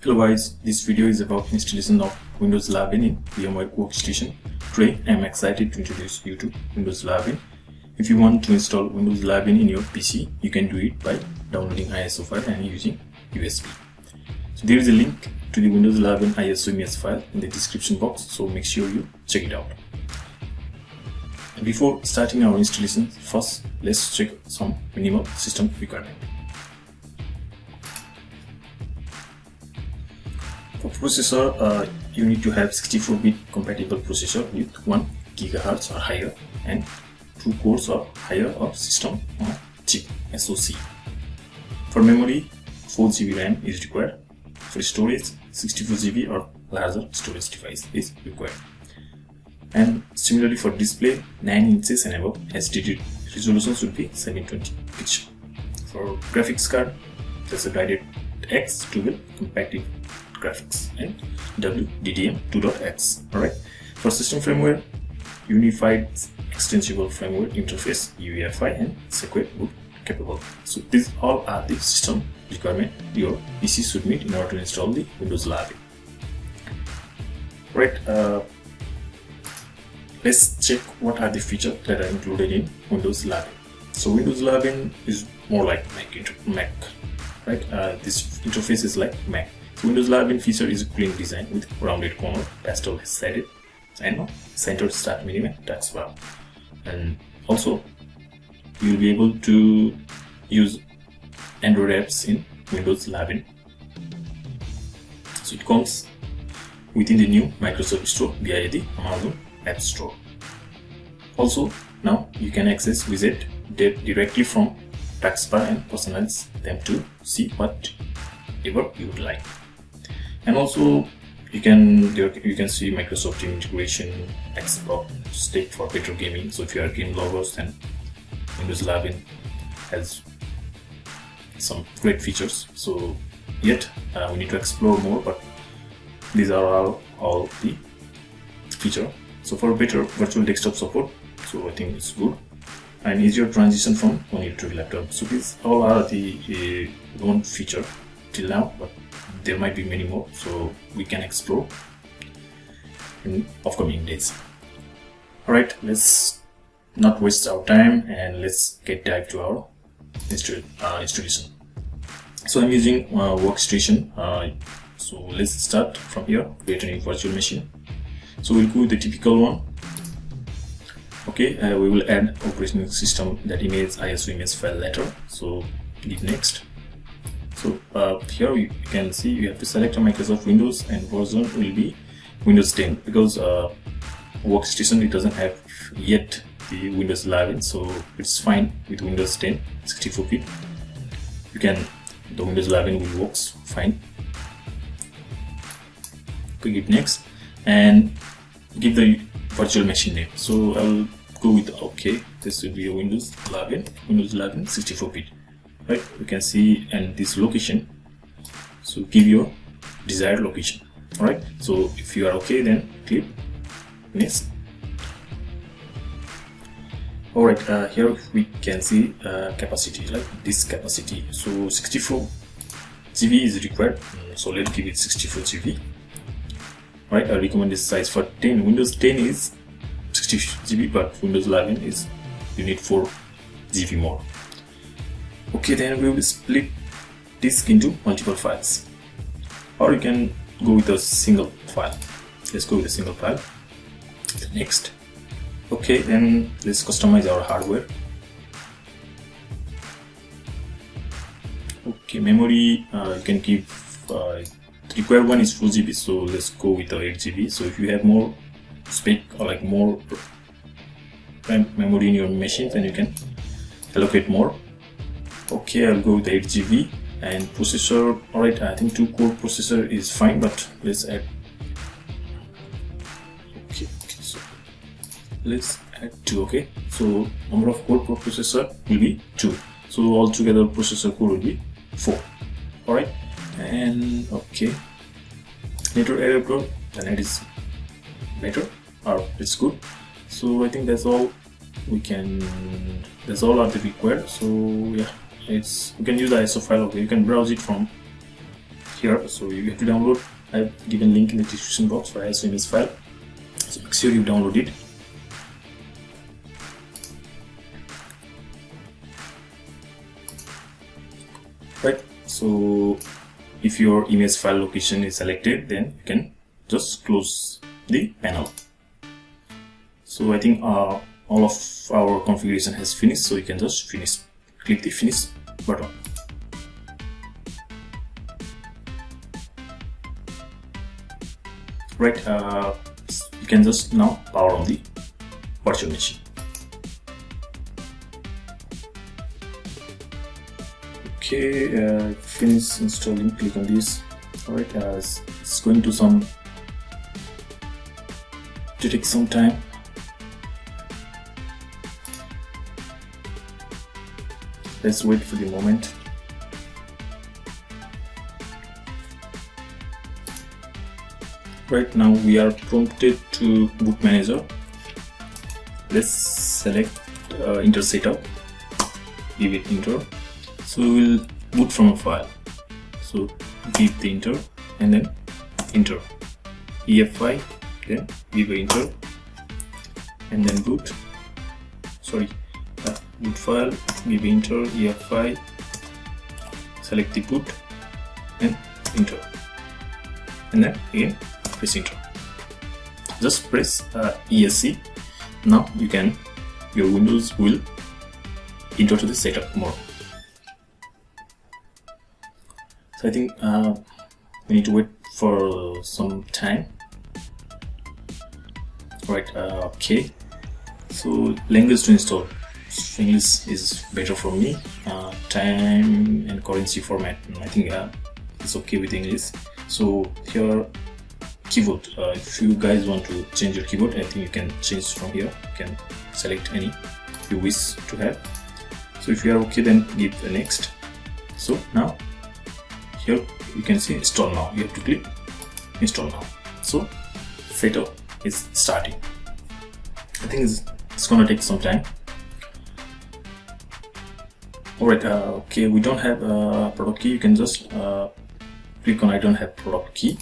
Hello guys, this video is about installation of Windows 11 in VMware Workstation. Today I am excited to introduce you to Windows 11. If you want to install Windows 11 in your PC, you can do it by downloading ISO file and using USB. So there is a link to the Windows 11 ISO image file in the description box, so make sure you check it out. Before starting our installation, first let's check some minimal system requirement. For processor, you need to have 64-bit compatible processor with 1 GHz or higher and 2 cores or higher or system on chip SoC. For memory, 4 GB RAM is required. For storage, 64 GB or larger storage device is required. And similarly for display, 9 inches and above, HDD resolution should be 720 pixels. For graphics card, there's a DirectX 12 compatible graphics and WDDM 2.x. Alright. For system firmware, Unified Extensible Firmware Interface UEFI and Secure Boot capable. So these all are the system requirement your PC should meet in order to install the Windows 11. Right. Let's check what are the features that are included in Windows 11. So Windows 11 is more like Mac, right? This interface is like Mac. Windows 11 feature is a clean design with rounded corner, pastel sided, and centered start menu and taskbar. And also, you'll be able to use Android apps in Windows 11. So it comes within the new Microsoft Store via the Amazon App Store. Also, now you can access widget directly from taskbar and personalize them to see whatever you would like. And also you can see Microsoft integration, Xbox stick for better gaming. So if you are game lovers, then Windows 11 has some great features. So yet we need to explore more, but these are all the features. So for better virtual desktop support, so I think it's good, and easier transition from one to laptop. So these all are the known feature till now, but there might be many more, so we can explore in upcoming days. Alright, let's not waste our time and let's get dive to our installation. So I'm using workstation. So let's start from here, create a new virtual machine. So we'll go with the typical one. Okay, we will add operating system that image ISO image file later. So click next. So here you can see you have to select a Microsoft Windows and version will be Windows 10 because workstation it doesn't have yet the Windows 11, so it's fine with Windows 10 64-bit. The Windows 11 will works fine. Click next and give the virtual machine name. So I'll go with OK. This will be a Windows 11 64-bit. Right, you can see and this location, so give your desired location. All right, so if you are okay, then click next. All right, here we can see capacity, like this capacity. So 64 GB is required, so let's give it 64 GB. Right, I recommend this size for 10. Windows 10 is 60 GB, but Windows 11 is you need 4 GB more. Okay, then we will split disk into multiple files, or you can go with a single file. Let's go with a single file. Next. Okay, then let's customize our hardware. Okay, memory you can keep the required one is 4 GB, so let's go with 8 GB. So if you have more space or like more memory in your machine, then you can allocate more. Okay, I'll go with 8 GB and processor. Alright, I think 2-core processor is fine, but let's add. Okay, so let's add 2. Okay, so number of core per processor will be 2. So altogether processor core will be 4. Alright, and okay, network area growth, the net is better or it's good. So I think that's all that's all are the required. So yeah, you can use the ISO file. Okay, you can browse it from here. So you have to download. I've given link in the description box for ISO image file, so make sure you download it. Right, so if your image file location is selected, then you can just close the panel. So I think all of our configuration has finished, so you can just click the finish button. Right, you can just now power on the virtual machine. Okay, finish installing, click on this. Alright, it's going to take some time. Let's wait for the moment. Right, now we are prompted to boot manager. Let's select enter setup, give it enter. So we will boot from a file. So give the enter and then enter EFI, then give a enter and then boot. Sorry, boot file, give enter EFI, select the boot and enter, and then again press enter. Just press ESC. Now your Windows will enter to the setup mode. So I think we need to wait for some time. Right, okay. So language to install. English is better for me. Time and currency format, I think it's okay with English. So here keyboard, if you guys want to change your keyboard, I think you can change from here. You can select any you wish to have. So if you are okay, then give the next. So now here you can see install now. You have to click install now. So setup is starting. I think it's gonna take some time. Alright, okay, we don't have a product key. You can just click on I don't have product key.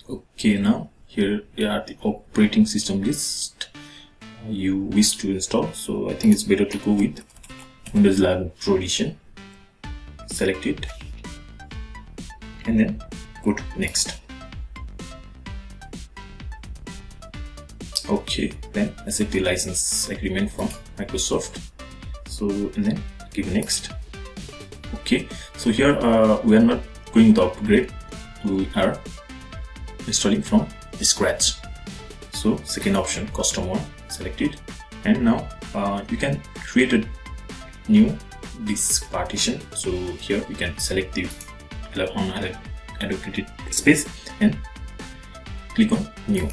Okay, now here are the operating system list you wish to install. So I think it's better to go with Windows 11 Pro Edition. Select it and then go to next. Okay, then accept the license agreement from Microsoft. So and then give next. Okay, so here we are not going to upgrade, we are installing from scratch. So second option, custom one, select it, and now you can create a new disk partition. So here you can select the allocated space and click on new.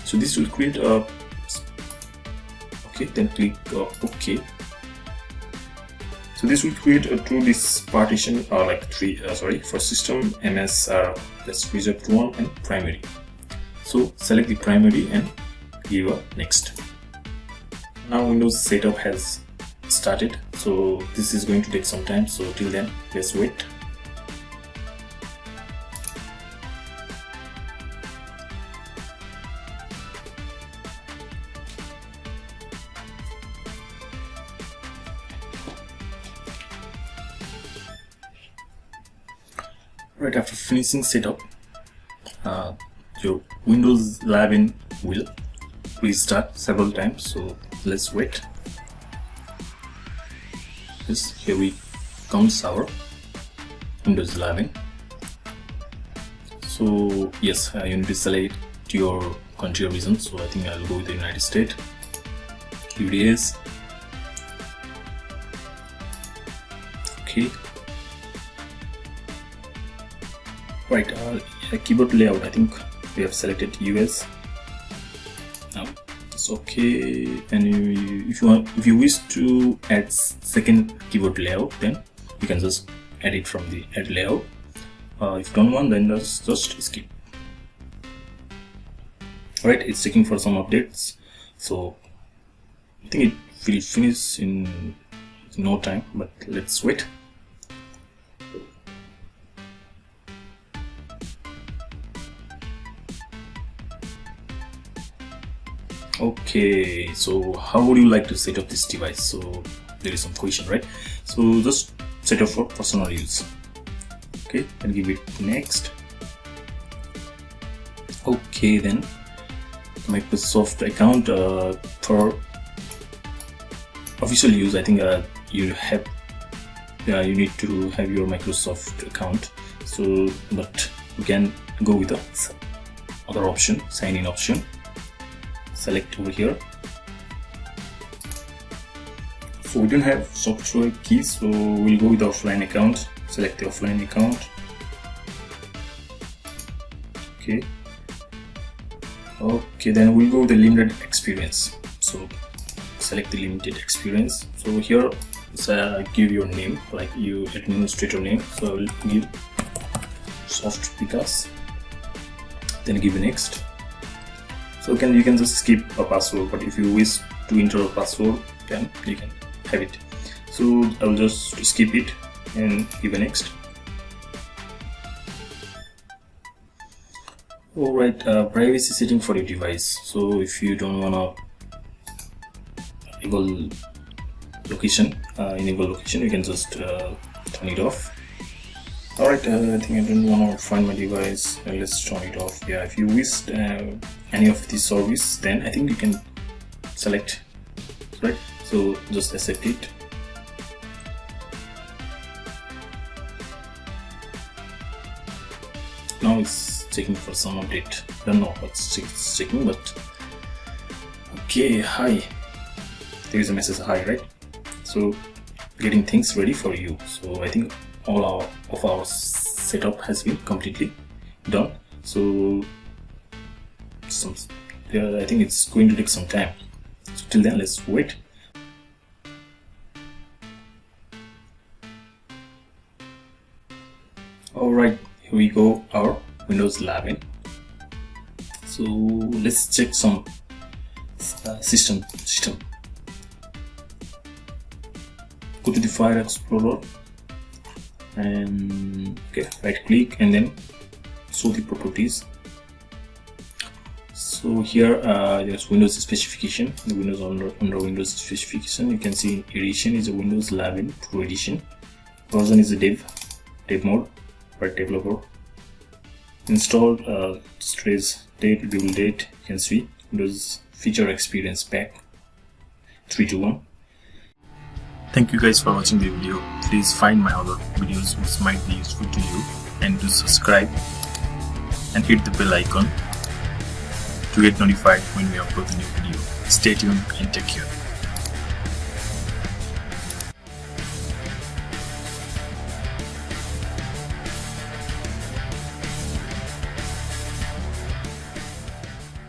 So this will create a okay, then click OK. So this will create a two disk partition, or like three, for system, MS are that's reserved one, and primary. So select the primary and give a next. Now Windows setup has started, so this is going to take some time. So till then, let's wait. Right after finishing setup, your Windows 11 will restart several times. So let's wait. Yes, here we comes our Windows 11. So yes, you need to select your country or region. So I think I'll go with the United States. UDS. Okay. Right, keyboard layout, I think we have selected US. Now it's okay. And if you wish to add second keyboard layout, then you can just add it from the add layout. If you don't want, then just skip. Alright, it's checking for some updates. So I think it will finish in no time, but let's wait. Okay, so how would you like to set up this device? So there is some question, right? So just set up for personal use. Okay, and give it next. Okay, then Microsoft account for official use. I think you need to have your Microsoft account. So, but you can go with the other option, sign in option. Select over here. So we don't have software keys, so we'll go with the offline account. Select the offline account. Okay, then we'll go with the limited experience. So select the limited experience. So here give your name, like your administrator name. So I will give soft Picas, then give next. So you can just skip a password, but if you wish to enter a password, then you can have it. So I will just skip it and give next. Alright, privacy setting for your device. So if you don't wanna enable location, you can just turn it off. Alright, I think I don't want to find my device. Let's turn it off. Yeah, if you wish any of these service, then I think you can select, right? So just accept it. Now it's checking for some update. Don't know what's checking, but okay. Hi, there is a message hi, right? So getting things ready for you. So I think all of our setup has been completely done. So I think it's going to take some time. So till then, let's wait. Alright, here we go, our Windows 11. So let's check some system. Go to the File Explorer and right click and then show the properties. So here there's Windows specification. The Windows under Windows specification, you can see edition is a Windows 11 Pro edition. Version is a dev mode for developer. Installed storage date, build date, you can see Windows Feature Experience Pack 321. Thank you guys for watching the video. Please find my other videos which might be useful to you, and do subscribe and hit the bell icon to get notified when we upload the new video. Stay tuned and take care.